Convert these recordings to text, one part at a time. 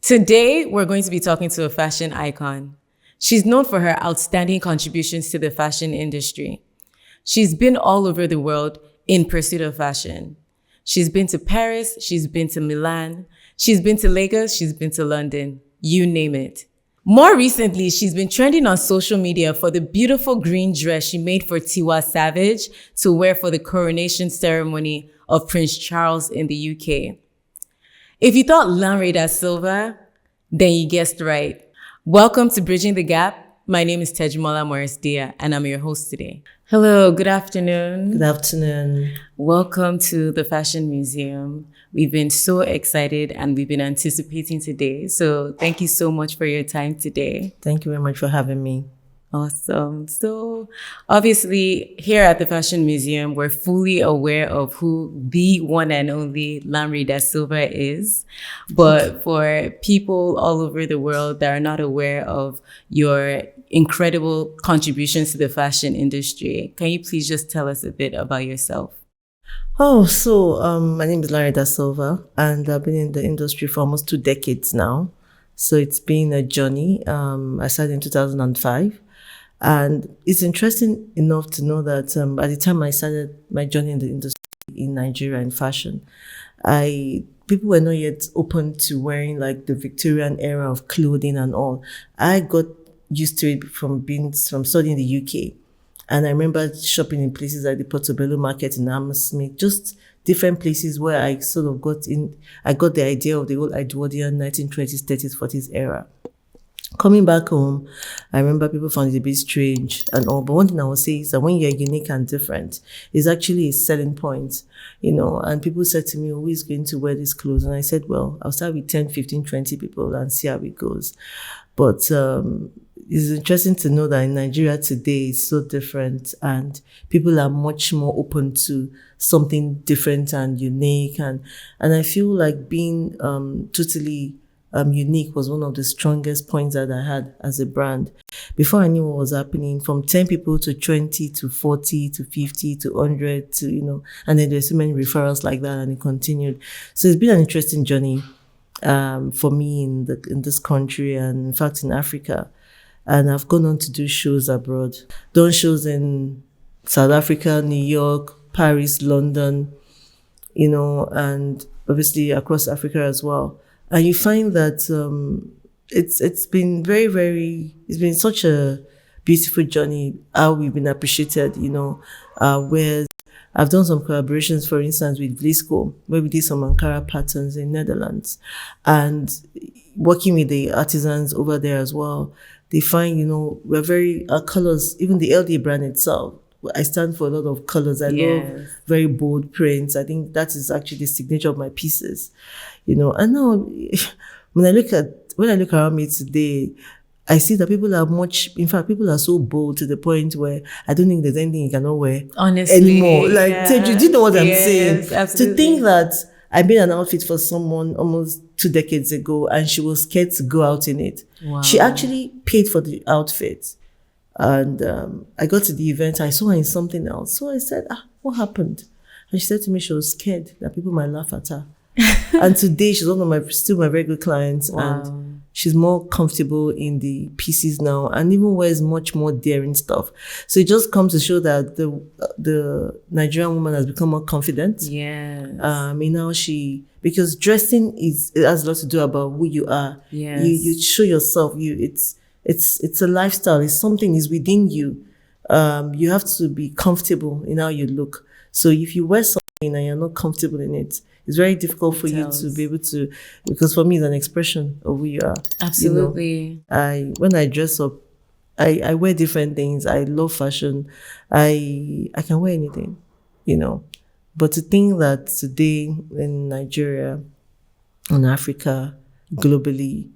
Today, we're going to be talking to a fashion icon. She's known for her outstanding contributions to the fashion industry. She's been all over the world in pursuit of fashion. She's been to Paris, she's been to Milan, she's been to Lagos, she's been to London, you name it. More recently, she's been trending on social media for the beautiful green dress she made for Tiwa Savage to wear for the coronation ceremony of Prince Charles in the UK. If you thought Lanre Da Silva, then you guessed right. Welcome to Bridging the Gap. My name is Tejmola Morris-Dia, and I'm your host today. Hello, good afternoon. Good afternoon. Welcome to the Fashion Museum. We've been so excited and we've been anticipating today. So thank you so much for your time today. Thank you very much for having me. Awesome. So obviously here at the Fashion Museum, we're fully aware of who the one and only Lanre Da Silva is. But for people all over the world that are not aware of your incredible contributions to the fashion industry, can you please just tell us a bit about yourself? My name is Lanre Da Silva, and I've been in the industry for almost 2 decades now. So it's been a journey. I started in 2005. And it's interesting enough to know that at the time I started my journey in the industry in Nigeria in fashion, people were not yet open to wearing like the Victorian era of clothing and all. I got used to it from studying in the UK. And I remember shopping in places like the Portobello Market in Hammersmith, just different places where I sort of got the idea of the whole Edwardian 1920s, 30s, 40s era. Coming back home, I remember people found it a bit strange and all. But one thing I will say is that when you're unique and different, it's actually a selling point, And people said to me, who is going to wear these clothes? And I said, well, I'll start with 10, 15, 20 people and see how it goes. But it's interesting to know that in Nigeria today it's so different and people are much more open to something different and unique. And I feel like being totally unique was one of the strongest points that I had as a brand. Before I knew what was happening, from 10 people to 20 to 40 to 50 to 100 to, and then there's so many referrals like that and it continued. So it's been an interesting journey for me in this country and in fact in Africa. And I've gone on to do shows abroad, done shows in South Africa, New York, Paris, London, and obviously across Africa as well. And you find that it's been it's been such a beautiful journey, how we've been appreciated, where I've done some collaborations, for instance, with Vlisco, where we did some Ankara patterns in Netherlands. And working with the artisans over there as well, they find, our colors, even the LD brand itself, I stand for a lot of colors. I love very bold prints. I think that is actually the signature of my pieces, And now, when I look around me today, I see that people are so bold to the point where I don't think there's anything you cannot wear honestly anymore. Like, Teju, do you know what I'm saying? Absolutely. To think that I made an outfit for someone almost 2 decades ago and she was scared to go out in it. Wow. She actually paid for the outfit. And I got to the event, I saw her in something else. So I said, what happened? And she said to me she was scared that people might laugh at her. And today she's one of still my very good clients. Wow. And she's more comfortable in the pieces now and even wears much more daring stuff. So it just comes to show that the Nigerian woman has become more confident. Yes. Because dressing it has a lot to do about who you are. Yes. You show yourself. It's a lifestyle. It's something is within you. You have to be comfortable in how you look. So if you wear something and you're not comfortable in it, it's very difficult for you to be able to, because for me it's an expression of who you are. Absolutely. When I dress up, I wear different things. I love fashion. I can wear anything, But to think that today in Nigeria, in Africa, globally,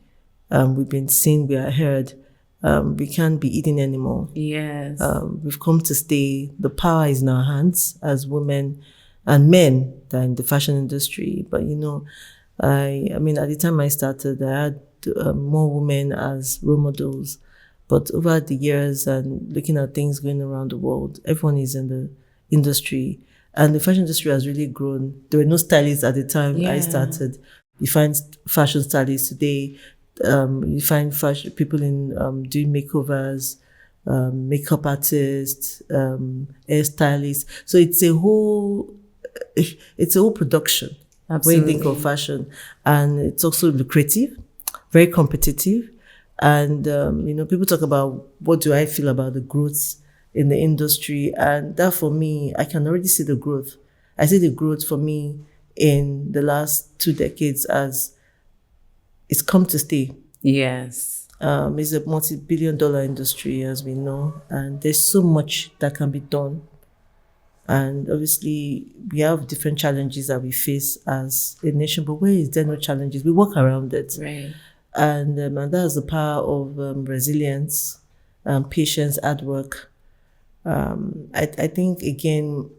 we've been seen, we are heard. We can't be eating anymore. Yes. We've come to stay. The power is in our hands as women and men that are in the fashion industry. But, at the time I started, I had more women as role models. But over the years and looking at things going around the world, everyone is in the industry. And the fashion industry has really grown. There were no stylists at the time I started. You find fashion stylists today. You find fashion people in doing makeovers, makeup artists, hairstylists. So it's a whole production when you think of fashion, and it's also lucrative, very competitive, and people talk about what do I feel about the growth in the industry, and that for me, I can already see the growth. I see the growth for me in the last 2 decades as it's come to stay. Yes. It's a multi-billion-dollar industry, as we know, and there's so much that can be done. And obviously, we have different challenges that we face as a nation, but where is there no challenges? We work around it. Right. And that's the power of resilience, patience, hard work. I think, again,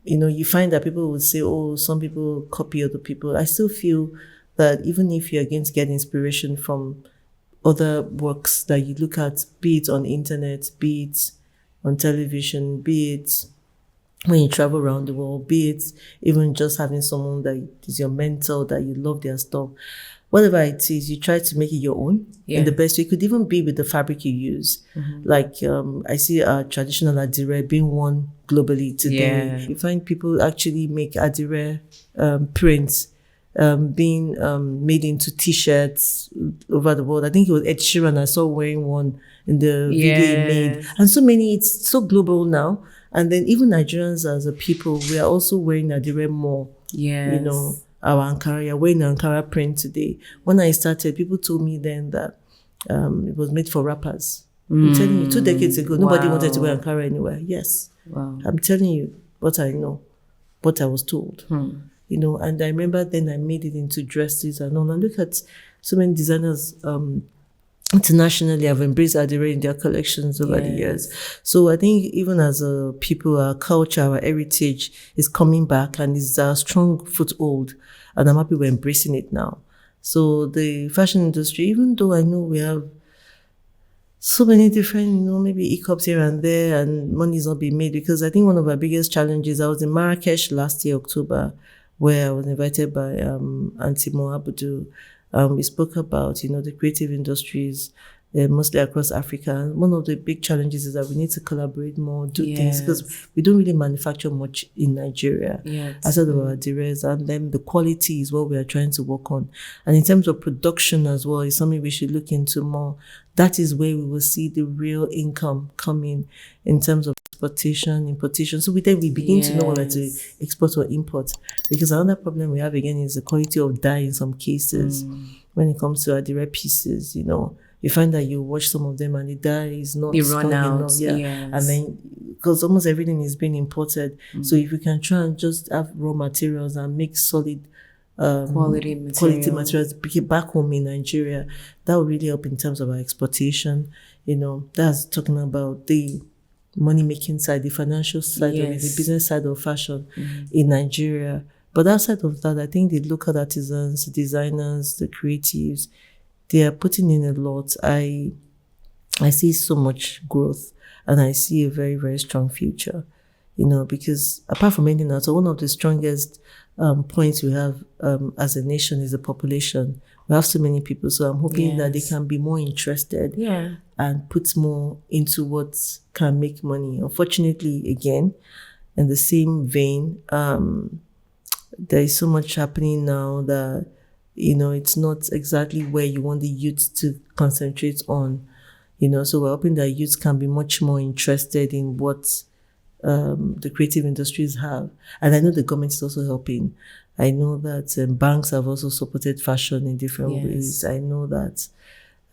you find that people would say, oh, some people copy other people. I still feel that even if you're going to get inspiration from other works that you look at, be it on the internet, be it on television, be it when you travel around the world, be it even just having someone that is your mentor, that you love their stuff, whatever it is, you try to make it your own in the best way. It could even be with the fabric you use. Like I see traditional adire being worn globally today. Yeah. You find people actually make adire prints being made into T-shirts over the world. I think it was Ed Sheeran I saw wearing one in the video he made. And so many, it's so global now. And then even Nigerians as a people, we are also wearing adire more. Yes. Our Ankara, you're wearing an Ankara print today. When I started, people told me then that it was made for rappers. I'm telling you, 2 decades ago, nobody wanted to wear Ankara anywhere. Yes. Wow. I'm telling you what I know, what I was told. And I remember then I made it into dresses and all. And look at so many designers internationally have embraced adire in their collections over the years. So I think even as a people, our culture, our heritage is coming back and is a strong foothold. And I'm happy we're embracing it now. So the fashion industry, even though I know we have so many different, maybe hiccups here and there and money is not being made, because I think one of our biggest challenges, I was in Marrakesh last year, October, where I was invited by Auntie Mo Abudu. We spoke about, the creative industries, mostly across Africa. And one of the big challenges is that we need to collaborate more, do things, because we don't really manufacture much in Nigeria outside of our adires. And then the quality is what we are trying to work on. And in terms of production as well, is something we should look into more. That is where we will see the real income coming in terms of exportation, importation. So we begin to know whether to export or import. Because another problem we have again is the quality of dye in some cases. When it comes to adire pieces, you find that you watch some of them and the dye is not strong enough. And then, because almost everything is being imported. So if we can try and just have raw materials and make solid quality materials back home in Nigeria, that would really help in terms of our exportation. That's talking about the money-making side, the financial side of it, the business side of fashion in Nigeria. But outside of that, I think the local artisans, the designers, the creatives, they are putting in a lot. I see so much growth, and I see a very, very strong future, because apart from anything else, one of the strongest points we have as a nation is the population. We have so many people, so I'm hoping that they can be more interested and put more into what can make money. Unfortunately, again, in the same vein, there is so much happening now that, it's not exactly where you want the youth to concentrate on, so we're hoping that youth can be much more interested in what the creative industries have. And I know the government is also helping. I know that banks have also supported fashion in different ways. I know that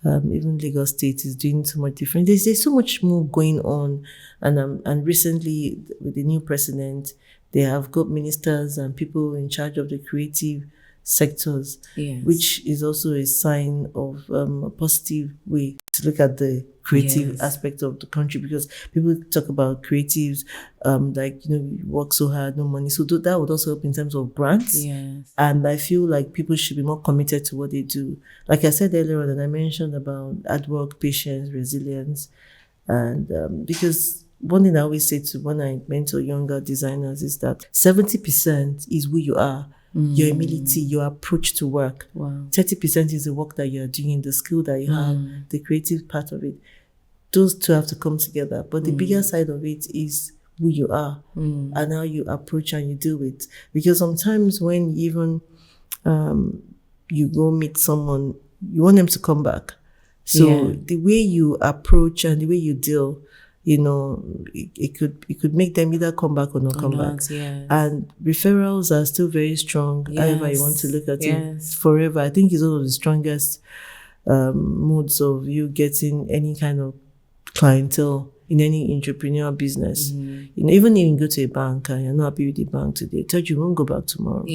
even Lagos State is doing so much different. There's so much more going on. And recently, with the new president, they have got ministers and people in charge of the creative sectors, which is also a sign of a positive way to look at the creative aspect of the country, because people talk about creatives, you work so hard, no money. So that would also help in terms of grants. And I feel like people should be more committed to what they do. Like I said earlier on, and I mentioned about hard work, patience, resilience. And because one thing I always say to when I mentor younger designers is that 70% is who you are. your humility, your approach to work. Wow. 30% is the work that you're doing, the skill that you have, the creative part of it. Those two have to come together. But the bigger side of it is who you are and how you approach and you do it. Because sometimes when even you go meet someone, you want them to come back. So the way you approach and the way you deal, you know, it could make them either come back or not come back. Yes. And referrals are still very strong. However you want to look at it forever. I think it's one of the strongest modes of you getting any kind of clientele in any entrepreneurial business. You know, even if you go to a bank and you're not happy with the bank today, tell you won't go back tomorrow.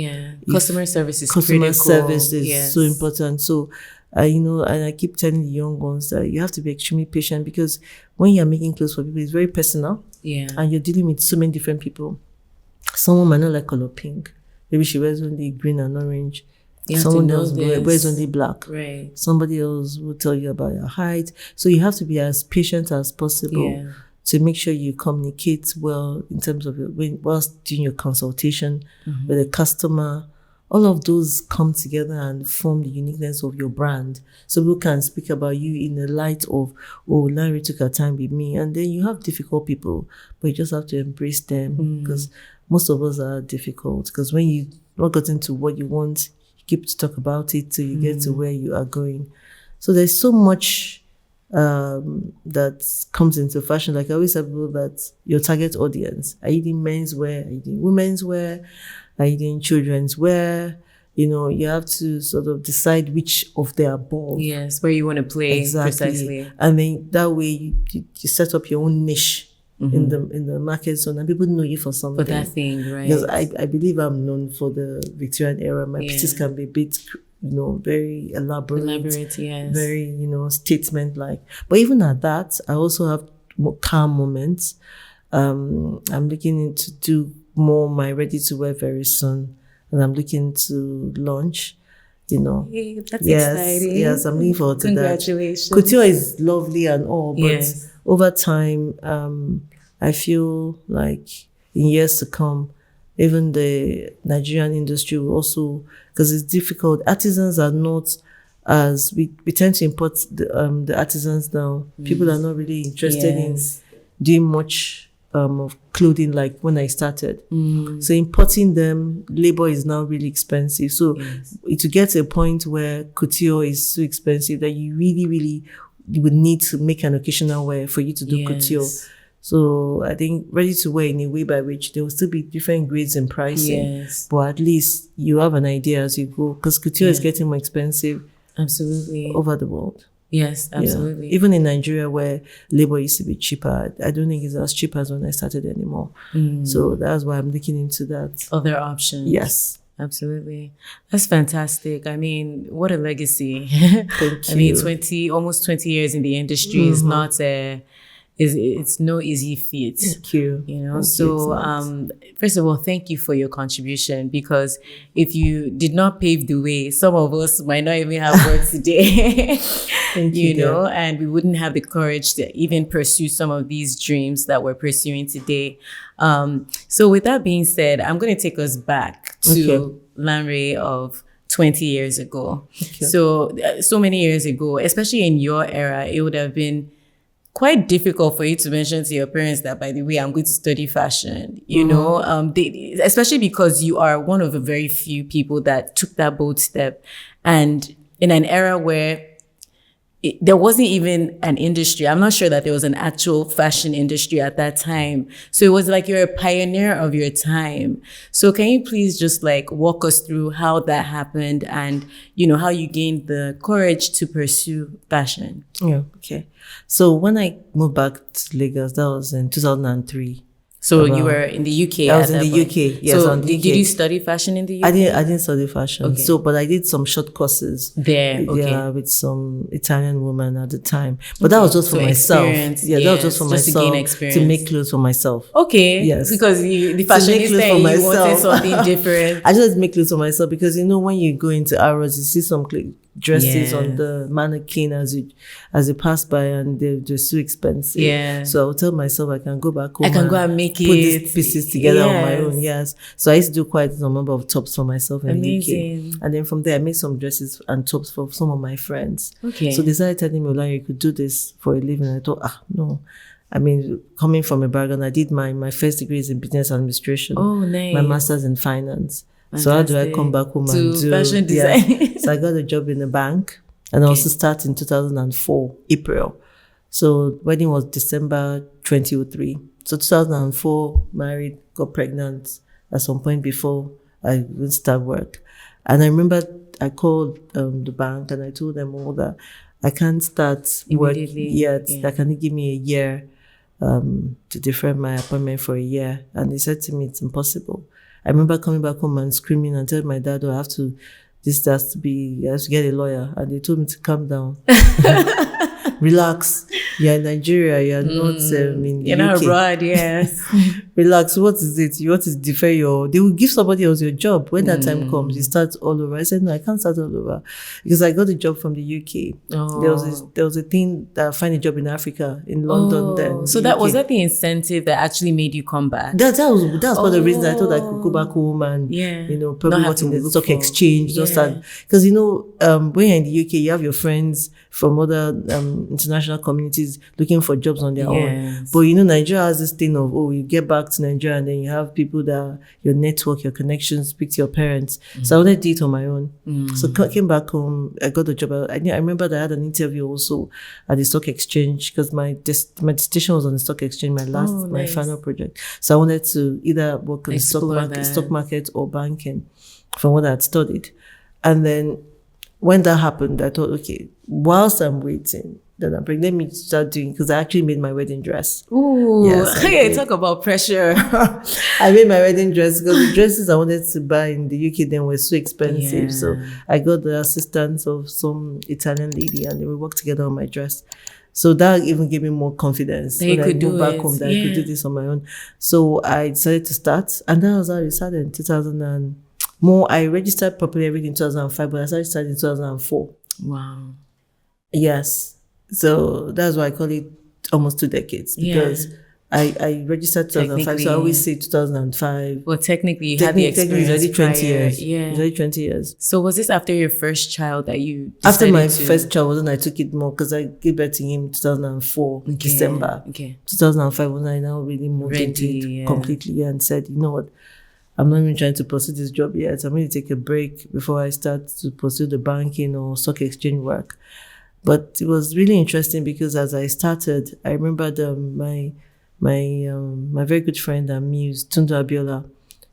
Customer service is Customer critical. service is so important. So you know, and I keep telling the young ones that you have to be extremely patient, because when you're making clothes for people, it's very personal. And you're dealing with so many different people. Someone might not like color pink. Maybe she wears only green and orange. Someone else wears only black. Right. Somebody else will tell you about your height. So you have to be as patient as possible to make sure you communicate well in terms of whilst doing your consultation with the customer. All of those come together and form the uniqueness of your brand. So people can speak about you in the light of, oh, Lanre took her time with me. And then you have difficult people, but you just have to embrace them, because most of us are difficult. Because when you not gotten to what you want, you keep to talk about it till you get to where you are going. So there's so much that comes into fashion. Like I always tell people that your target audience, are you doing men's wear? Are you doing women's wear? Are you doing children's wear? You know, you have to sort of decide which of the above. Yes, where you want to play precisely. And then that way you set up your own niche in the market zone, and people know you for something. For that thing, right? Because I believe I'm known for the Victorian era. My pieces can be a bit, you know, very elaborate, very, you know, statement-like. But even at that, I also have more calm moments. I'm looking to do more my ready-to-wear very soon, and I'm looking to launch, you know. Hey, that's exciting. Yes, I'm looking forward to that. Congratulations. Couture is lovely and all, but over time, I feel like in years to come, even the Nigerian industry will also, because it's difficult. Artisans are not as, we tend to import the artisans now. People are not really interested in doing much of clothing like when I started. So importing them, labor is now really expensive. So to get to a point where couture is so expensive that you really you would need to make an occasional wear for you to do couture. So I think ready to wear in a way by which there will still be different grades and pricing. But at least you have an idea as you go, because couture is getting more expensive over the world. Yes, absolutely. Even in Nigeria, where labor used to be cheaper, I don't think it's as cheap as when I started anymore. So that's why I'm looking into that. Other options. Yes. Absolutely. That's fantastic. I mean, what a legacy. Thank you. I mean, almost 20 years in the industry is not it's no easy feat. Thank you. You know, so first of all, thank you for your contribution, because if you did not pave the way, some of us might not even have work today. you know, and we wouldn't have the courage to even pursue some of these dreams that we're pursuing today. So with that being said, I'm going to take us back to Lanre of 20 years ago. So many years ago, especially in your era, it would have been quite difficult for you to mention to your parents that, by the way, I'm going to study fashion, you know, especially because you are one of the very few people that took that bold step. And in an era where there wasn't even an industry. I'm not sure that there was an actual fashion industry at that time. So it was like you're a pioneer of your time. So can you please just like walk us through how that happened and, you know, how you gained the courage to pursue fashion? Yeah, okay. So when I moved back to Lagos, that was in 2003. So you were in the UK. I was in the UK. Yes, so did you study fashion in the UK? I didn't study fashion. Okay. So, but I did some short courses there. Okay. Yeah, with some Italian women at the time. But that was just for myself. Yeah, that was just for myself. To gain experience. To make clothes for myself. Okay. Yes. Because the fashionista, you wanted something different. I just make clothes for myself because, you know, when you go into Arrows, you see some dresses on the mannequin as you pass by, and they're so expensive. Yeah. So I would tell myself I can go back home. I can go and make put it. these pieces together on my own. Yes. So I used to do quite a number of tops for myself in the UK. And then from there I made some dresses and tops for some of my friends. Okay. So they started telling me, Lanre, you could do this for a living. I thought, no. I mean, coming from a background, I did my first degree is in business administration. Oh, nice. My master's in finance. Fantastic. So how do I come back home and do fashion design? Yeah. So I got a job in a bank, and I also started in 2004, April. So wedding was December 2003. So 2004, married, got pregnant at some point before I would start work. And I remember I called the bank and I told them all that I can't start work yet. Yeah. Can you give me a year to defer my appointment for a year? And they said to me, it's impossible. I remember coming back home and screaming and telling my dad, I have to get a lawyer. And they told me to calm down. Relax. You're in Nigeria. You're not in the You're not abroad, yes. Relax. What is it? You want to defer they will give somebody else your job. When that time comes, you start all over. I said, no, I can't start all over. Because I got a job from the UK. Oh. There was a thing that find a job in Africa, in London then. So was that the incentive that actually made you come back? That's one of the reasons I thought I could go back home and, probably work in the stock exchange. Because, when you're in the UK, you have your friends from other international communities looking for jobs on their own. But Nigeria has this thing of, you get back to Nigeria and then you have people that your network, your connections, speak to your parents. So I wanted to do it on my own. So I came back home, I got a job. I remember that I had an interview also at the stock exchange because my dissertation was on the stock exchange, my final project. So I wanted to either work in the stock market or banking from what I had studied. And then when that happened, I thought, okay, whilst I'm waiting, then I'm pregnant, let me start doing, because I actually made my wedding dress. Ooh, yes, talk about pressure. I made my wedding dress because the dresses I wanted to buy in the UK then were so expensive. Yeah. So I got the assistance of some Italian lady and then we worked together on my dress. So that even gave me more confidence when I moved back home that I could do this on my own. So I decided to start, and that was how I started in 2000 I registered properly everything in 2005, but I started in 2004. Wow. Yes. So that's why I call it almost 2 decades, because I registered 2005, so I always say 2005. Well, technically you had the experience. It's already 20 years. Yeah. It's already 20 years. So was this after your first child that you After my first child, wasn't I took it more, because I gave birth to him in 2004, December. Okay. 2005 when I now really moved into it completely and said, you know what, I'm not even trying to pursue this job yet. I'm going to take a break before I start to pursue the banking or stock exchange work. But it was really interesting because as I started, I remembered my very good friend and muse, Tunde Abiola.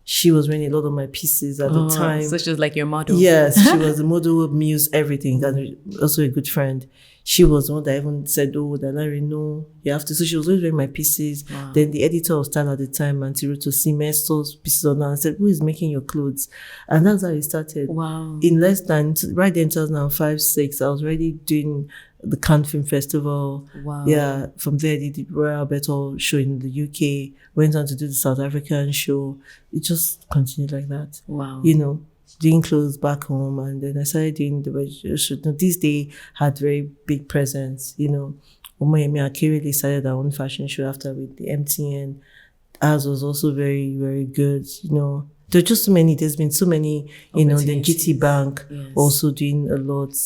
She was wearing a lot of my pieces at the time. So she was like your model. Yes, she was the model, muse, everything, and also a good friend. She was the one that even said, that Lanre, no, you have to. So she was always wearing my pieces. Wow. Then the editor of Style at the time, Auntie Ruto Sime, saw pieces on her and said, who is making your clothes? And that's how it started. Wow. In less than, right then, 2005-06, I was already doing the Cannes Film Festival. Wow. Yeah, from there I did the Royal Albert Hall show in the UK, went on to do the South African show. It just continued like that. Wow. Doing clothes back home, and then I started doing the shoot. This day had very big presence, Omoyemi Akere started our own fashion show after with the MTN. Ours was also very, very good, There are just so many, there's been so many, then GT Bank also doing a lot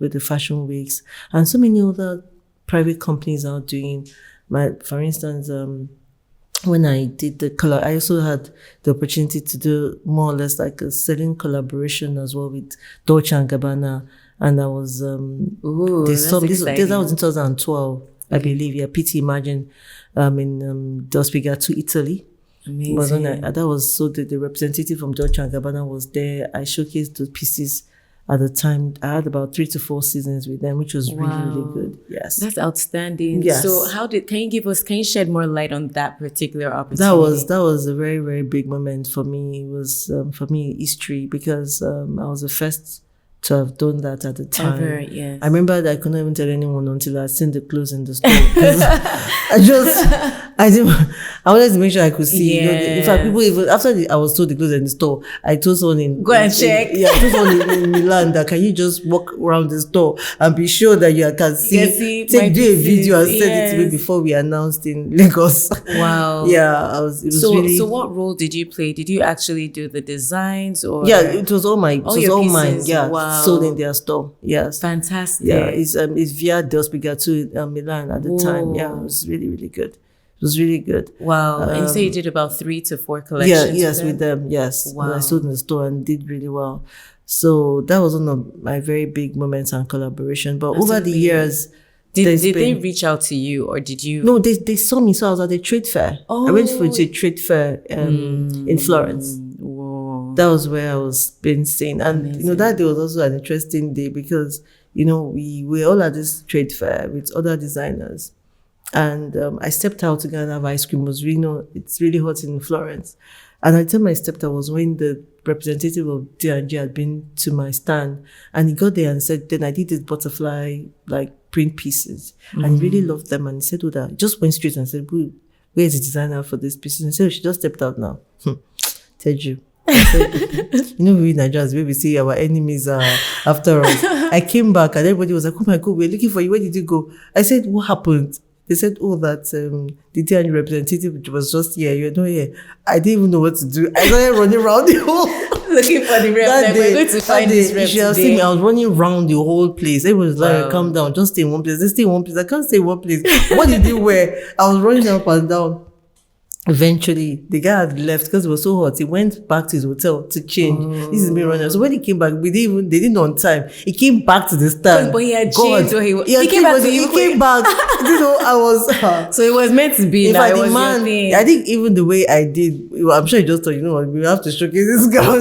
with the fashion weeks, and so many other private companies are doing, for instance, when I did the color, I also had the opportunity to do more or less like a selling collaboration as well with Dolce and Gabana. And that was, that was in 2012, I believe. Yeah, PT Imagine, in Del Spigato, Italy. Amazing. But when that was, so the representative from Dolce and Gabana was there. I showcased the pieces. At the time, I had about 3 to 4 seasons with them, which was really, really good. Yes. That's outstanding. Yes. So can you shed more light on that particular opportunity? That was a very, very big moment for me. It was, for me, history, because I was the first to have done that at the time. Ever, yes. I remember that I couldn't even tell anyone until I seen the clothes in the store. I wanted to make sure I could see. You know, in fact, Yes. people even after I was told the clothes in the store, I told someone in Go and check. I told someone in Milan that can you just walk around the store and be sure that you can see, Yes, my do a video and pieces, send it to me yes. before we announced in Lagos. Wow. Yeah, it was So, really. so what role did you play? Did you actually do the designs or? Yeah, it was all mine. It was your all mine. pieces. Yeah, Wow. sold in their store. Yes. Fantastic. Yeah, it's via Dolce and Gabana Milan at the time. Yeah, it was really, really good. It was really good. Wow. And you say you did about 3 to 4 Yeah, collections. yes, with them. Yes. And Wow. I sold in the store and did really well. So that was one of my very big moments and collaboration. But over the years, Did they reach out to you or did you? no, they saw me. So I was at a trade fair. I went for a trade fair in Florence. Whoa. That was where I was being seen. And, you know, that day was also an interesting day because, you know, we were all at this trade fair with other designers. And I stepped out to go and have ice cream. It was really, you know, it's really hot in Florence. And at the time I stepped out was when the representative of D&G had been to my stand. And he got there and said, then I did this butterfly, like, print pieces. And he really loved them. And he said, oh, that. He just went straight and said, where's the designer for this piece? And he said, oh, she just stepped out now. Tell you. I said, you know, we Nigerians, where we see our enemies are after us. I came back and everybody was like, oh my God, we're looking for you. Where did you go? I said, what happened? They said, oh, that the D&G representative was just here. You're not here. I didn't even know what to do. I started running around the whole... Looking for the rep. Like, we're going to find this rep you should have seen today. me. I was running around the whole place. Everyone was like, calm down. Just stay in one place. Just stay in one place. I can't stay in one place. What did you wear? I was running up and down. Eventually, the guy had left because it was so hot. He went back to his hotel to change. This is me running. So when he came back, they didn't know on time. He came back to the stand. But he had changed. Or he came back. He came back. You know, I was. So it was meant to be. In Now fact, it was the man, your thing. I think even the way I did, I'm sure he just thought, you know what, we have to showcase this guy.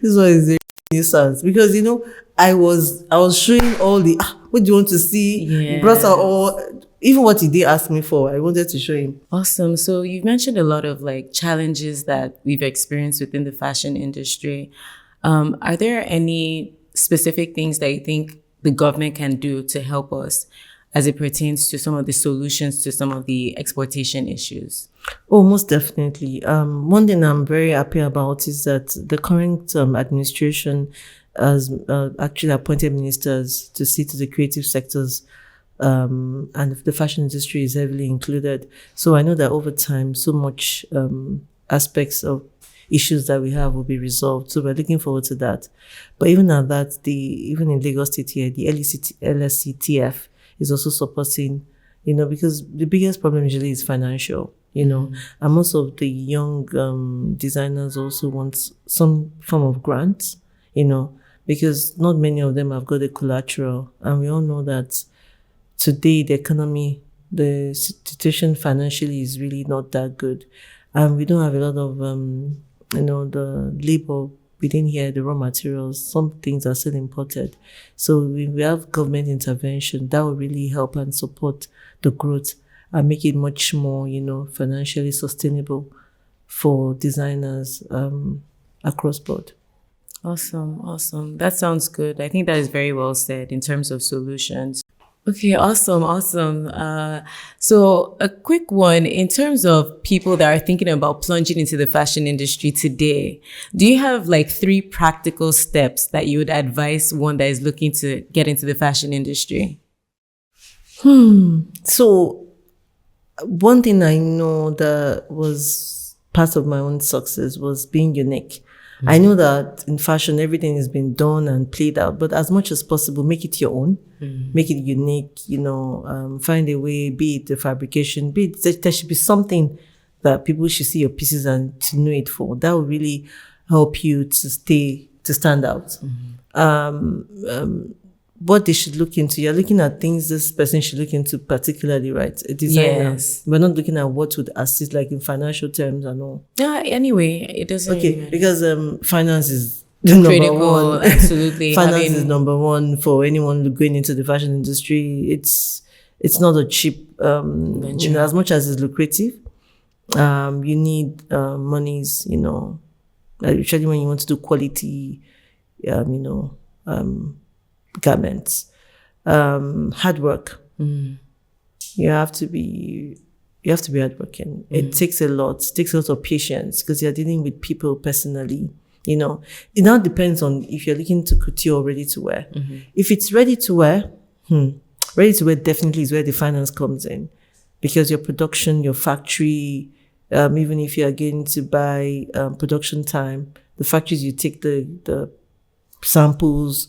This one is a nuisance because, you know, I was showing all the what do you want to see? Yeah. Brought out all. Even what he did ask me for, I wanted to show him. Awesome. So you've mentioned a lot of like challenges that we've experienced within the fashion industry. Are there any specific things that you think the government can do to help us as it pertains to some of the solutions to some of the exploitation issues? Oh, most definitely. One thing I'm very happy about is that the current administration has actually appointed ministers to see to the creative sectors. And the fashion industry is heavily included. So I know that over time, so much aspects of issues that we have will be resolved. So we're looking forward to that. But even at that, even in Lagos State here, the LSCTF is also supporting, you know, because the biggest problem usually is financial, you know, and most of the young designers also want some form of grant, you know, because not many of them have got the collateral. And we all know that today, the economy, the situation financially is really not that good. And we don't have a lot of, you know, the labor within here, the raw materials. Some things are still imported. So we have government intervention that will really help and support the growth and make it much more, you know, financially sustainable for designers across board. Awesome. That sounds good. I think that is very well said in terms of solutions. Okay, awesome. So a quick one, in terms of people that are thinking about plunging into the fashion industry today, do you have like 3 practical steps that you would advise one that is looking to get into the fashion industry? So one thing I know that was part of my own success was being unique. I know that in fashion, everything has been done and played out, but as much as possible, make it your own, make it unique, you know, find a way, be it the fabrication, be it, there should be something that people should see your pieces and to know it for. That will really help you to stand out. What they should look into, you're looking at things this person should look into particularly, right? A designer. Yes. We're not looking at what would assist, like in financial terms and all. Anyway, it doesn't really matter. Because finance is the Critical, number one. absolutely. Finance is number one for anyone going into the fashion industry. It's not a cheap venture. You know, as much as it's lucrative. You need monies, you know, especially when you want to do quality, you know, garments. Hard work. You have to be you have to be hardworking. It takes a lot. It takes a lot of patience because you're dealing with people personally. You know, it now depends on if you're looking to couture or ready to wear. If it's ready to wear, ready to wear definitely is where the finance comes in, because your production, your factory, even if you are going to buy production time, the factories you take the samples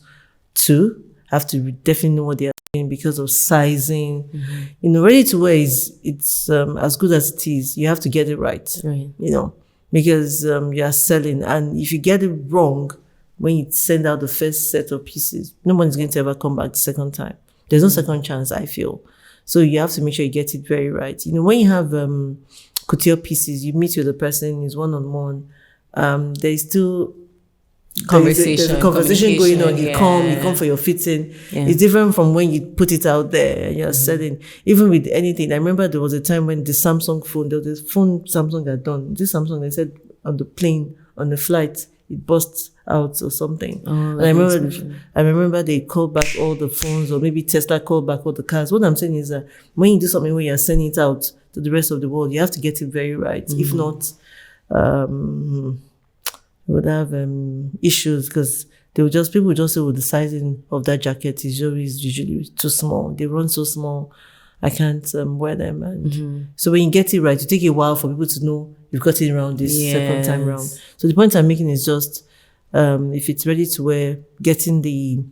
to have to definitely know what they are doing because of sizing. You know, ready to wear it's as good as it is. You have to get it right. You know, because you are selling, and if you get it wrong when you send out the first set of pieces, no one's going to ever come back the second time. There's no second chance, I feel. So you have to make sure you get it very right. You know, when you have couture pieces, you meet with the person, is one-on-one. There's still there's a conversation going on. You come for your fitting. It's different from when you put it out there and you're selling. Even with anything, I remember there was a time when the Samsung phone, there was this phone Samsung had done. This Samsung, they said on the plane, on the flight, it burst out or something. And I remember they called back all the phones, or maybe Tesla called back all the cars. What I'm saying is that when you do something where you're sending it out to the rest of the world, you have to get it very right. If not, you would have issues, because people would just say, well, the sizing of that jacket is usually too small. They run so small, I can't wear them. And so when you get it right, it take a while for people to know you've got it around this second time round. So the point I'm making is just, if it's ready to wear, getting the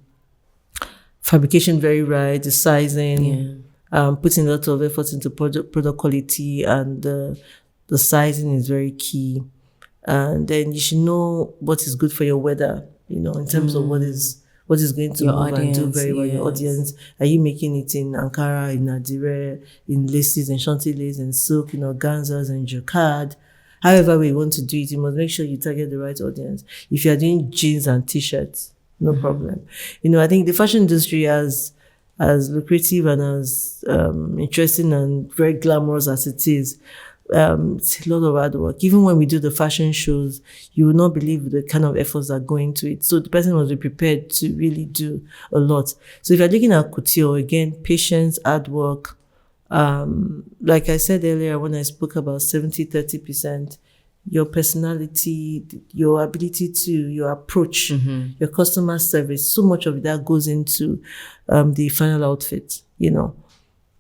fabrication very right, the sizing, putting a lot of effort into product quality, and the sizing is very key. And then you should know what is good for your weather, you know, in terms of what is going to move and do very well. Your audience, are you making it in Ankara, in Adire, in laces and chantilly and silk, in organzas and jacquard? However we want to do it, you must make sure you target the right audience. If you're doing jeans and t-shirts, no problem. You know, I think the fashion industry, as lucrative and as interesting and very glamorous as it is, it's a lot of hard work. Even when we do the fashion shows, you will not believe the kind of efforts that go into it. So the person must be prepared to really do a lot. So if you're looking at couture, again, patience, hard work. Like I said earlier, when I spoke about 70-30%, your personality, your ability to, your approach, your customer service, so much of that goes into the final outfit, you know,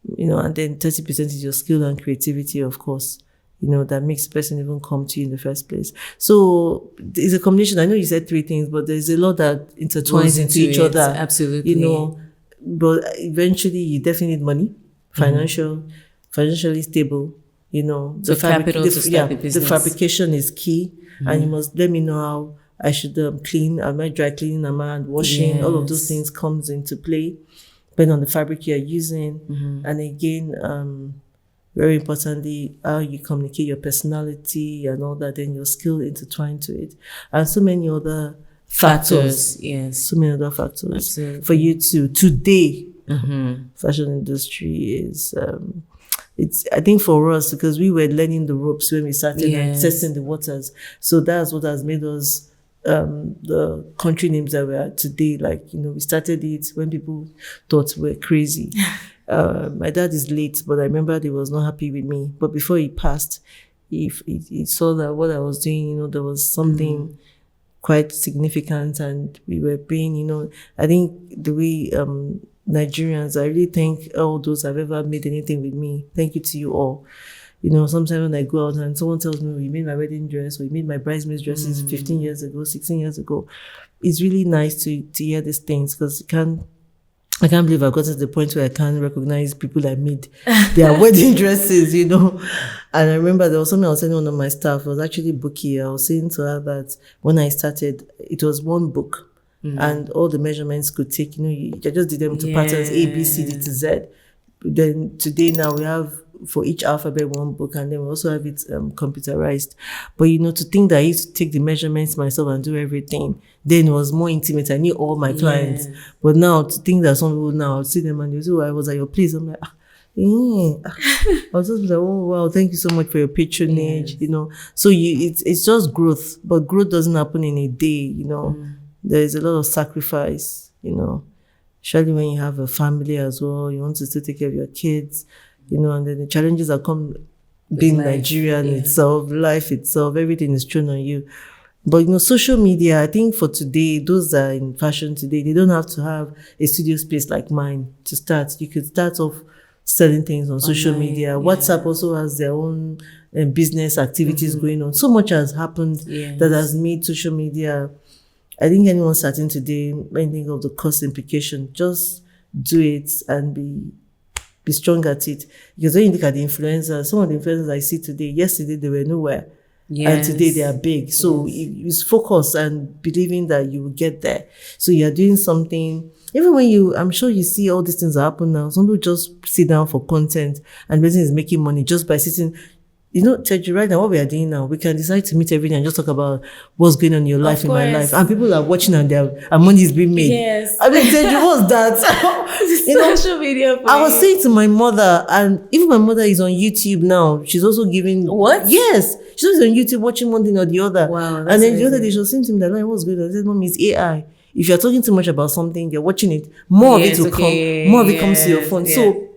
and then 30% is your skill and creativity, of course, you know, that makes the person even come to you in the first place. So it's a combination. I know you said three things, but there's a lot that intertwines into each other. Absolutely. You know, but eventually you definitely need money, financially stable, you know. So capital to start the business. The fabrication is key, and you must let me know how I should clean. Am I dry cleaning? Am I washing? All of those things comes into play. Depending on the fabric you're using. And again, very importantly, how you communicate your personality and all that, then your skill intertwined to it. And so many other factors. So many other factors. Absolutely. For you to, today, fashion industry is, it's, I think for us, because we were learning the ropes when we started and testing the waters. So that's what has made us the country names that we are today. Like, you know, we started it when people thought we were crazy. My dad is late, but I remember he was not happy with me. But before he passed, he saw that what I was doing, you know, there was something quite significant, and we were being, you know, I think the way Nigerians, I really thank all those who have ever made anything with me. Thank you to you all. You know, sometimes when I go out and someone tells me, oh, you made my wedding dress, or you made my bridesmaid's dresses 15 years ago, 16 years ago, it's really nice to hear these things, because I can't believe I've gotten to the point where I can't recognize people that made their wedding dresses, you know. And I remember there was something I was telling one of my staff, it was actually Bookie. I was saying to her that when I started, it was one book, and all the measurements could take, you know, I just did them to patterns A, B, C, D to Z. Then today now we have for each alphabet one book, and then we also have it computerized. But you know, to think that I used to take the measurements myself and do everything, then it was more intimate. I knew all my clients. But now to think that some people now, I'll see them and they say, oh, I was at your place. I'm like, I was just like, oh wow, thank you so much for your patronage, you know. So it's just growth, but growth doesn't happen in a day, you know. There's a lot of sacrifice, you know. Especially when you have a family as well, you want to still take care of your kids, you know, and then the challenges that come being life, Nigerian itself, life itself, everything is thrown on you. But, social media, I think for today, those that are in fashion today, they don't have to have a studio space like mine to start. You could start off selling things on social media. WhatsApp also has their own business activities going on. So much has happened that has made social media. I think anyone starting today, when you think of the cost implication, just do it and be strong at it. Because when you look at the influencers, some of the influencers I see today, yesterday they were nowhere. And today they are big. So it's focus and believing that you will get there. So you're doing something. Even when I'm sure you see all these things happen now. Some people just sit down for content and the person is making money just by sitting. Teju, right now, what we are doing now, we can decide to meet every day and just talk about what's going on in your life, in my life. And people are watching and money is being made. Yes. I mean, Teju, what's that? Social media. I was saying to my mother, and even my mother is on YouTube now. She's also giving. What? Yes. She's also on YouTube watching one thing or the other. Wow. And then the other day she was saying to me that, like, what's good? I said, Mom, it's AI. If you're talking too much about something, you're watching it, more of it will come, more of it comes to your phone. Yeah. So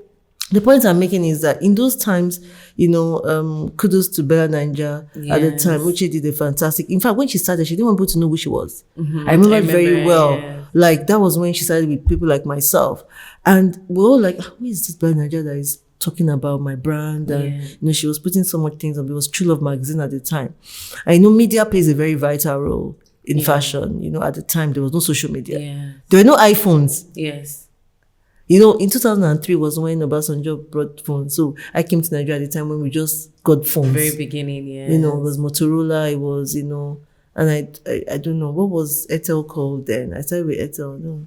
the point I'm making is that in those times, kudos to Bella Ninja at the time, which she did a fantastic. In fact, when she started, she didn't want people to know who she was. I remember very well. Yeah. Like, that was when she started with people like myself. And we're all like, who is this Bella Ninja that is talking about my brand? And, she was putting so much things on. It was True Love magazine at the time. I know media plays a very vital role in fashion. At the time, there was no social media. Yeah. There were no iPhones. Yes. In 2003 was when Obasanjo brought phones. So I came to Nigeria at the time when we just got phones. Very beginning, yeah. It was Motorola, it was, and I don't know, what was Airtel called then? I started with Airtel, no.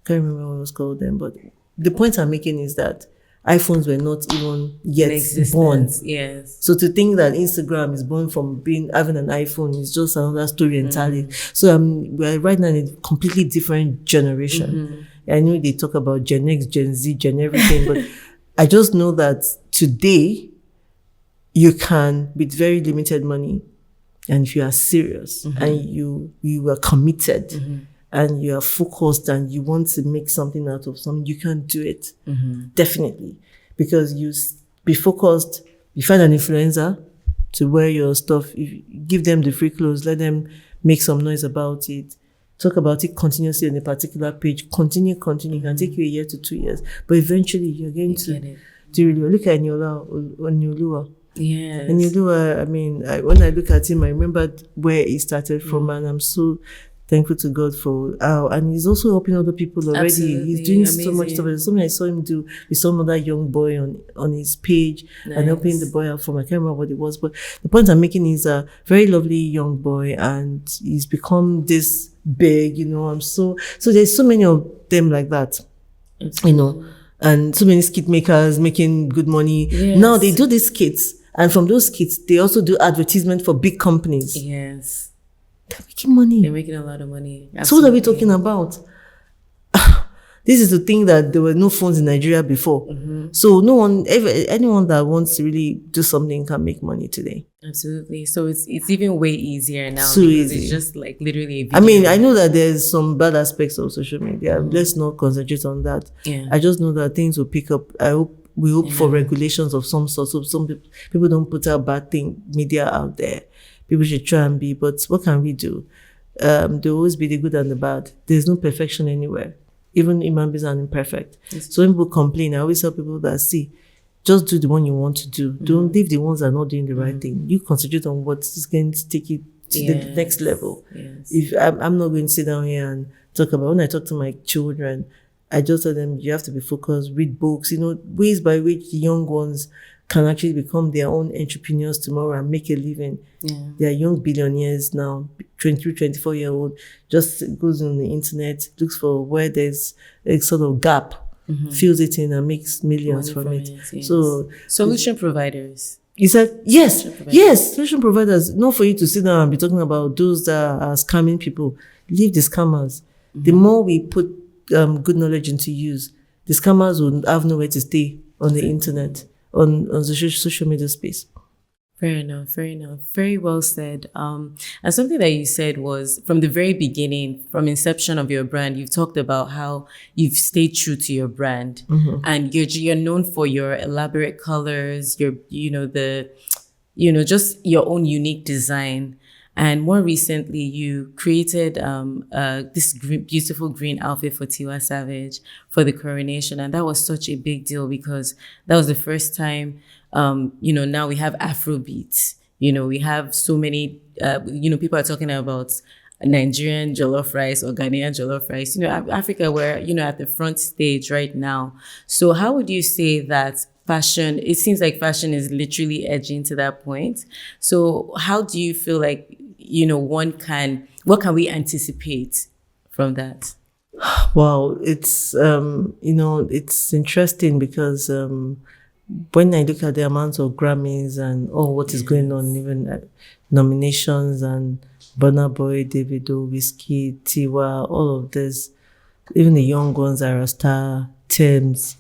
Can't remember what it was called then. But the point I'm making is that iPhones were not even yet born. Yes. So to think that Instagram is born from having an iPhone is just another story entirely. So we're right now in a completely different generation. I know they talk about Gen X, Gen Z, Gen everything, but I just know that today you can, with very limited money, and if you are serious and you are committed and you are focused and you want to make something out of something, you can do it. Definitely. Because you be focused, you find an influencer to wear your stuff, you give them the free clothes, let them make some noise about it. Talk about it continuously on a particular page. Continue. It can take you 1 year to 2 years. But eventually, you're going to really look at Onyolua. Yes. Onyolua, I mean, when I look at him, I remember where he started from, and I'm so thankful to God for and he's also helping other people already. Absolutely. He's doing so much stuff. There's something I saw him do with some other young boy on his page and helping the boy out from, I can't remember what it was, but the point I'm making is a very lovely young boy and he's become this big, so there's so many of them like that, and so many skit makers making good money. Yes. Now they do these skits, and from those skits, they also do advertisement for big companies. Yes. They're making money. They're making a lot of money. Absolutely. So what are we talking about? This is the thing that there were no phones in Nigeria before. So anyone that wants to really do something can make money today. Absolutely. So it's even way easier now. So easy. It's just like literally a video. I mean, I know that there's some bad aspects of social media. Let's not concentrate on that. Yeah. I just know that things will pick up. We hope for regulations of some sort. So some people don't put out bad media out there. People should try and be, but what can we do? There will always be the good and the bad. There's no perfection anywhere. Even human beings are imperfect. Yes. So when people complain, I always tell people that, just do the one you want to do. Don't leave the ones that are not doing the right thing. You concentrate on what is going to take you to the next level. Yes. If I'm not going to sit down here and talk about, when I talk to my children, I just tell them, you have to be focused, read books, ways by which the young ones can actually become their own entrepreneurs tomorrow and make a living. Yeah. They are young billionaires now, 23, 24-year-old, just goes on the internet, looks for where there's a sort of gap, fills it in and makes millions from it. Yes. So solution providers. You said, yes, solution providers. Not for you to sit down and be talking about those that are scamming people. Leave the scammers. The more we put good knowledge into use, the scammers will have nowhere to stay on the internet. On the social media space. Fair enough. Fair enough. Very well said. And something that you said was from the very beginning, from inception of your brand, you've talked about how you've stayed true to your brand, and you're known for your elaborate colors, your just your own unique design. And more recently, you created this beautiful green outfit for Tiwa Savage for the coronation. And that was such a big deal because that was the first time, now we have Afrobeats. We have so many, people are talking about Nigerian jollof rice or Ghanaian jollof rice. Africa, we're, at the front stage right now. So how would you say that fashion, it seems like fashion is literally edging to that point. So how do you feel like, what can we anticipate from that? Wow, it's it's interesting because when I look at the amount of Grammys and what is going on, even nominations and Burna Boy, Davido, Whiskey, Tiwa, all of this, even the young ones, Arasta, Thames,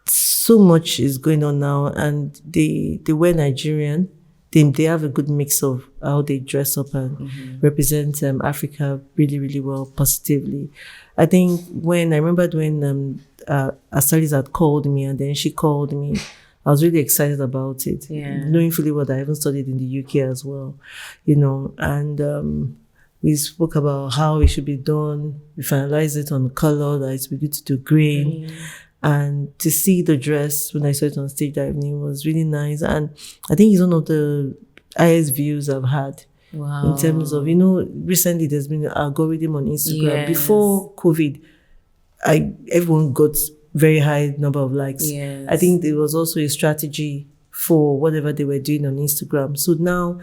so much is going on now, and they were Nigerian. They have a good mix of how they dress up and represent Africa really, really well, positively. I think I remembered when Asalis had called me and then she called me, I was really excited about it. Yeah. Knowing fully well that I even studied in the UK as well, and we spoke about how it should be done. We finalized it on color, that it's good to do green. And to see the dress when I saw it on stage that evening was really nice. And I think it's one of the highest views I've had. Wow. In terms of, recently there's been an algorithm on Instagram. Yes. Before COVID, everyone got very high number of likes. Yes. I think there was also a strategy for whatever they were doing on Instagram. So now,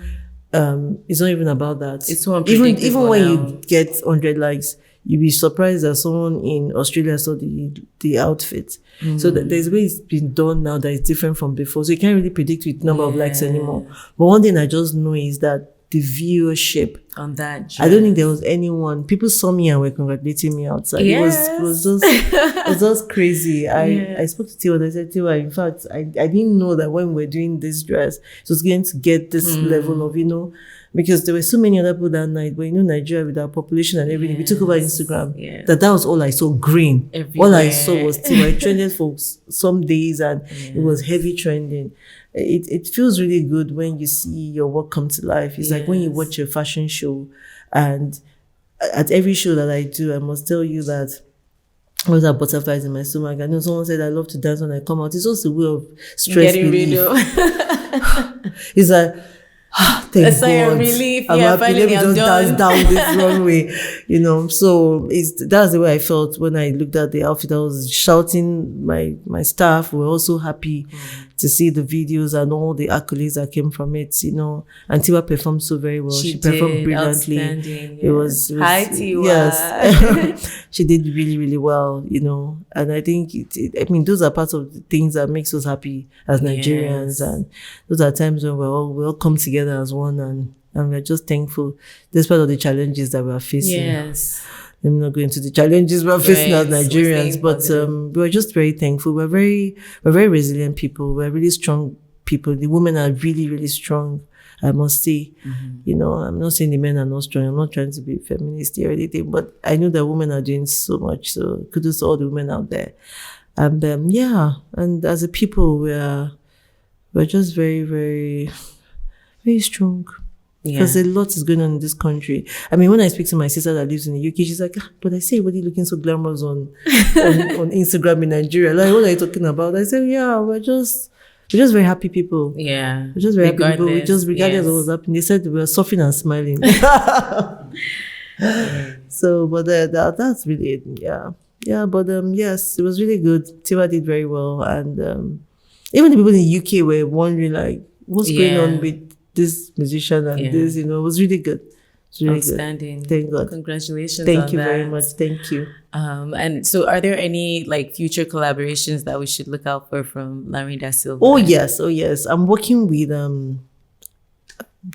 it's not even about that. It's so even unpredictable when now. you get 100 likes, you'd be surprised that someone in Australia saw the outfit. So there's a way it's been done now that is different from before. So you can't really predict with number of likes anymore. But one thing I just know is that the viewership on that dress. I don't think there was anyone. People saw me and were congratulating me outside. Yes. It was just crazy. I spoke to Tiwa and I said, Tiwa, in fact, I didn't know that when we were doing this dress, it was going to get this level of, because there were so many other people that night. But Nigeria with our population and everything, we took over Instagram. Yeah. That was all I saw, green. Everywhere. All I saw was Tiwa. It trended for some days and it was heavy trending. It feels really good when you see your work come to life. It's like when you watch a fashion show, and at every show that I do, I must tell you that I always have butterflies in my stomach. I know someone said I love to dance when I come out. It's also a way of stress relief. It's like, thank God. Relief. I'm happy. Let me just done. dance down this runway, So that's the way I felt when I looked at the outfit. I was shouting. My staff were also happy to see the videos and all the accolades that came from it, And Tiwa performed so very well. She performed brilliantly. It was Hi, Tiwa. Yes. She did really, really well, And I think those are parts of the things that makes us happy as Nigerians, and those are times when we all come together as one, and we're just thankful despite all the challenges that we are facing. Yes. Let me not go into the challenges we're facing as Nigerians, but we're just very thankful. We're very resilient people. We're really strong people. The women are really, really strong, I must say. I'm not saying the men are not strong. I'm not trying to be feminist or anything, but I know that women are doing so much. So kudos to all the women out there. And and as a people, we're just very, very, very strong. Because a lot is going on in this country. When I speak to my sister that lives in the UK, she's like, but I see everybody looking so glamorous on Instagram in Nigeria. Like, what are you talking about? I said, we're just very happy people. Yeah. We're just very happy people. We just, regardless of what's happening, they said we were suffering and smiling. So, but that's really it. Yeah. But yes, it was really good. Tiwa did very well. And even the people in the UK were wondering, like, what's going on with this musician and this, it was really good. It's really outstanding. Good. Thank God. Congratulations. Thank you very much. Thank you. And so are there any future collaborations that we should look out for from Lanre Da Silva? Oh yes. I'm working with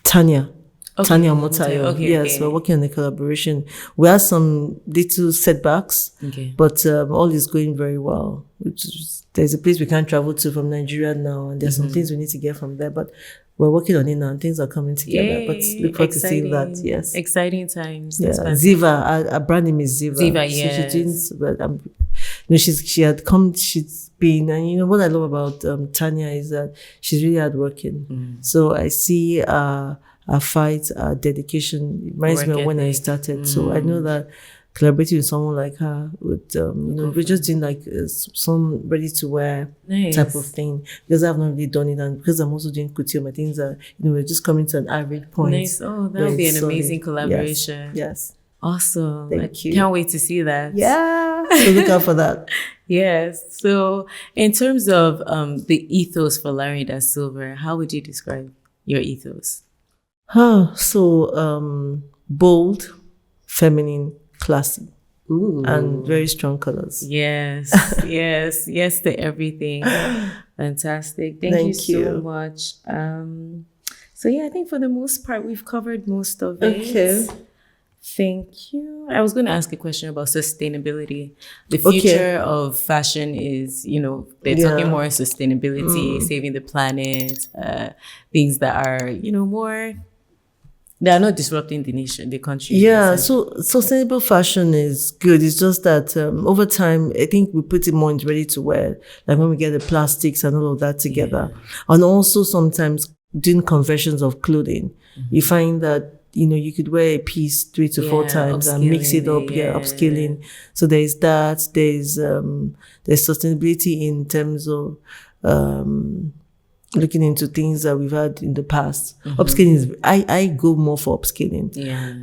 Tanya. Okay, Tanya Motayo. Motayo. Okay, Yes, okay. we're working on a collaboration. We had some little setbacks, Okay. but all is going very well. There's a place we can't travel to from Nigeria now, and there's some things we need to get from there, but we're working on it now, and things are coming together. Yay, But look forward to seeing that. exciting. Yes. Exciting times. Yeah, That's fantastic. Ziva, our brand name is Ziva. Ziva, So yes. she's doing, but she's been, and you know what I love about Tanya is that she's really hardworking. So I see her fight, her dedication. It reminds me Work of when I ethic. started. So I know that collaborating with someone like her would, we're just doing like some ready to wear Nice. type of thing, because I've not really done it, and because I'm also doing couture, my things are, we're just coming to an average point. Nice. Oh, that where would be it's an solid. amazing collaboration. Yes. Awesome. Thank you. Can't wait to see that. Yeah. So look out for that. Yes. So in terms of the ethos for Lanre Da Silva, how would you describe your ethos? Bold, feminine, classy, Ooh. and very strong colors. Yes. Yes to everything. Fantastic. Thank you so much. So yeah, I think for the most part we've covered most of it. Okay. Thank you. I was going to ask a question about sustainability. The future of fashion is, they're talking more sustainability, saving the planet, things that are, they are not disrupting the nation, the country. Yeah, so sustainable fashion is good. It's just that over time, I think we put it more into ready to wear, like when we get the plastics and all of that together. And also sometimes doing conversions of clothing. You find that you could wear a piece 3 to 4 times and mix it up. Upscaling. So there's that. There's sustainability in terms of looking into things that we've had in the past. Upscaling is, I go more for upscaling.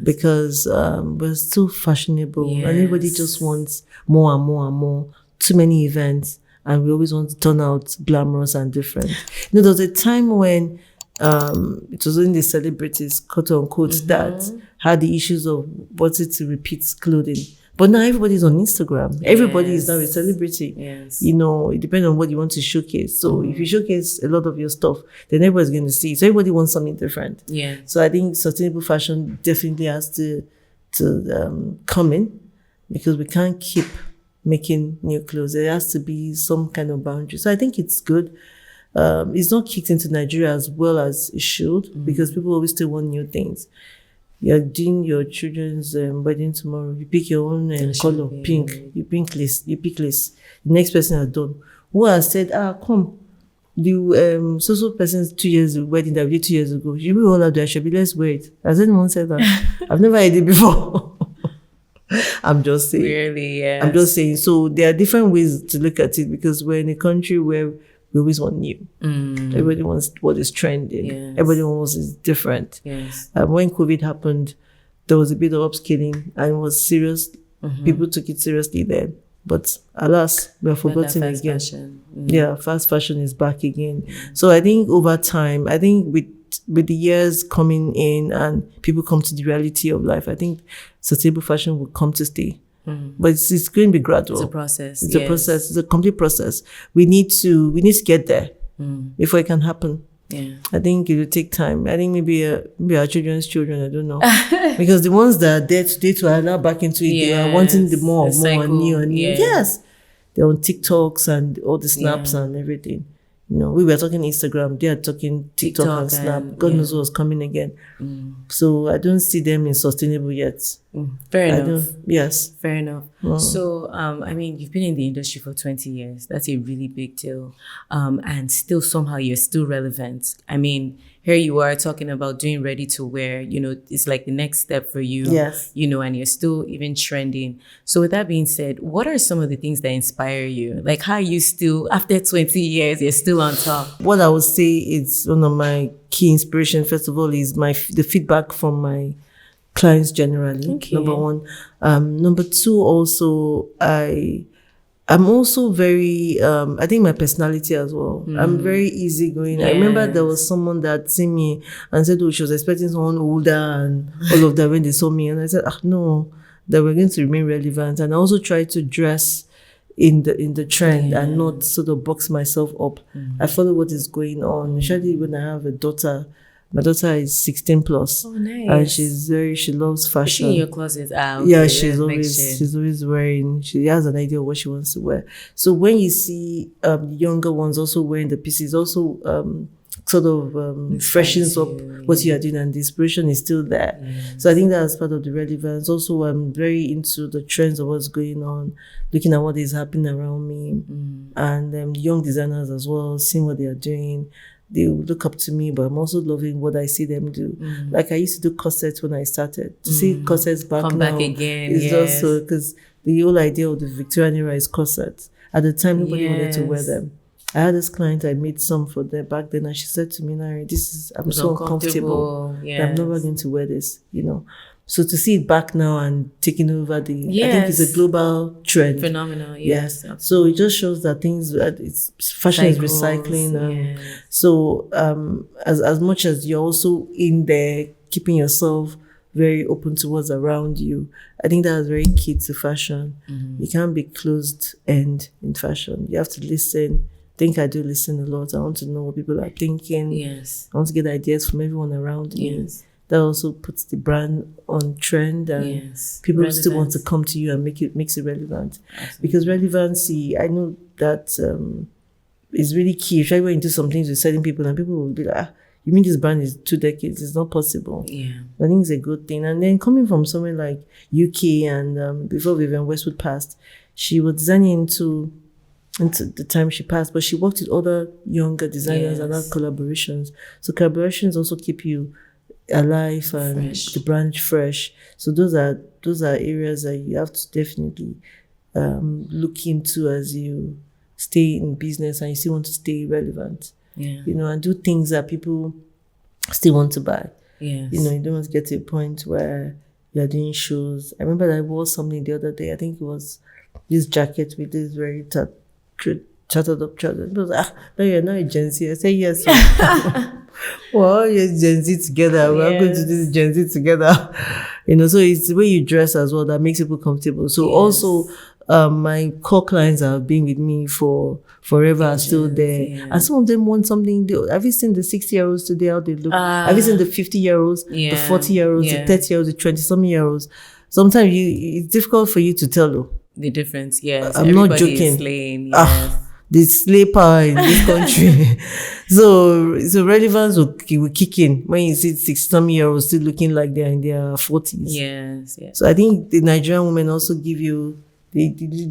Because we're still fashionable and everybody just wants more and more and more. Too many events, and we always want to turn out glamorous and different. There was a time when it was only the celebrities, quote unquote, that had the issues of wanting to repeat clothing. But now everybody's on Instagram. Everybody is now a celebrity. It depends on what you want to showcase. So if you showcase a lot of your stuff, then everybody's going to see it. So everybody wants something different. So I think sustainable fashion definitely has to come in, because we can't keep making new clothes. There has to be some kind of boundary. So I think it's good. It's not kicked into Nigeria as well as it should, because people always still want new things. You're doing your children's wedding tomorrow. You pick your own color, pink. You pick lace. The next person has done. Who has said, come, the so person's 2 years wedding that we did 2 years ago. You will all have that. Should be, let's wear it. Has anyone said that? I've never heard it before. I'm just saying. Really, yes. I'm just saying. So there are different ways to look at it, because we're in a country where we always want new. Everybody wants what is trending. Everybody wants is different. When COVID happened, there was a bit of upscaling, and it was serious. People took it seriously then. But alas, we are forgotten again. Fast fashion is back again. So I think over time, with the years coming in and people come to the reality of life, I think sustainable fashion will come to stay. But it's going to be gradual. It's a process. It's a process. It's a complete process. We need to get there before it can happen. I think it will take time. I think maybe our children's children, I don't know. Because the ones that are there today are now back into it. They are wanting the more and new and new. Yes. They're on TikToks and all the snaps and everything. We were talking Instagram, they are talking TikTok and Snap. God knows what's coming again. So I don't see them in sustainable yet. Fair enough. Yes. Fair enough. So, you've been in the industry for 20 years. That's a really big deal. And still somehow you're still relevant. Here you are talking about doing ready to wear, it's like the next step for you. Yes. And you're still even trending. So with that being said, what are some of the things that inspire you? Like how are you still, after 20 years, you're still on top? What I would say is one of my key inspirations, first of all, is the feedback from my clients generally. Number one. Number two, also, I'm also very, I think my personality as well. I'm very easygoing. I remember there was someone that seen me and said, she was expecting someone older and all of that when they saw me. And I said, no, that we're going to remain relevant. And I also try to dress in the trend and not sort of box myself up. I follow what is going on, especially when I have a daughter My daughter is 16 plus. Oh, nice. And she loves fashion. Is she in your closet? Okay, Yeah, she's always wearing, she has an idea of what she wants to wear. So when you see younger ones also wearing the pieces, also sort of freshens up what you are doing, and the inspiration is still there. Yes. So I think that's part of the relevance. Also, I'm very into the trends of what's going on, looking at what is happening around me, and young designers as well, seeing what they are doing. They look up to me, but I'm also loving what I see them do. Like I used to do corsets when I started. To see corsets come now back again, is also because the whole idea of the Victorian era is corsets. At the time, nobody wanted to wear them. I had this client, I made some for them back then, and she said to me, Lanre, I'm so uncomfortable. Yes. I'm never going to wear this, So to see it back now and taking over I think it's a global trend. Phenomenal, yes. So it just shows that fashion is recycling. So as much as you're also in there, keeping yourself very open to what's around you, I think that's very key to fashion. You can't be closed end in fashion. You have to listen. I do listen a lot. I want to know what people are thinking. Yes. I want to get ideas from everyone around me. Yes. That also puts the brand on trend, and people still want to come to you and makes it relevant. Absolutely. Because relevancy, I know that is really key. If I go into some things with certain people, and people will be like, you mean this brand is 2 decades? It's not possible. Yeah. I think it's a good thing. And then coming from somewhere like UK, and before Vivienne Westwood passed, she was designing into the time she passed, but she worked with other younger designers and other collaborations. So collaborations also keep you alive and the brand fresh. So those are areas that you have to definitely look into as you stay in business and you still want to stay relevant. And do things that people still want to buy. You don't want to get to a point where you're doing shows. I remember that I wore something the other day. I think it was this jacket with this very chattered up trousers. It was no, you're not a Gen Z. I say yes. Well, yes, Gen Z together. We're going to do this Gen Z together. So it's the way you dress as well that makes people comfortable. So also, my core clients have been with me for forever are still there. And some of them want something. Have you seen the 60-year-olds today, how they look? Have you seen the 50-year-olds, the 40-year-olds, the 30-year-olds, the 20-something-year-olds? Sometimes it's difficult for you to tell the difference. Yes. I'm not joking. Slaying, yes. The slay power in this country. so relevance will kick in when you see 60-something-year-olds still looking like they're in their 40s. Yes. So I think the Nigerian women also give you, they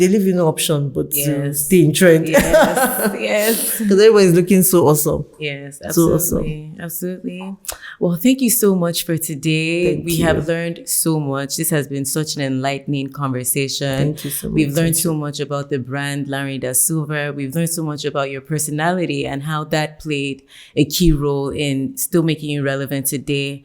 leave you no option but to stay in trend. Yes. Because everybody's looking so awesome. Yes, absolutely. So awesome. Absolutely. Well, thank you so much for today. We have learned so much. This has been such an enlightening conversation. Thank you so much. We've learned so much about the brand Lanre Da Silva. We've learned so much about your personality and how that played a key role in still making you relevant today.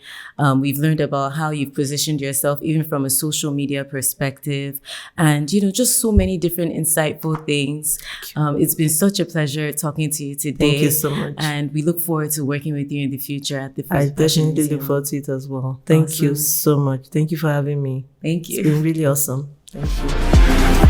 We've learned about how you've positioned yourself even from a social media perspective, and just so many different insightful things. It's been such a pleasure talking to you today. Thank you so much. And we look forward to working with you in the future at the I definitely look forward to it as well. Thank you so much. Thank you for having me. Thank you. It's been really awesome. Thank you.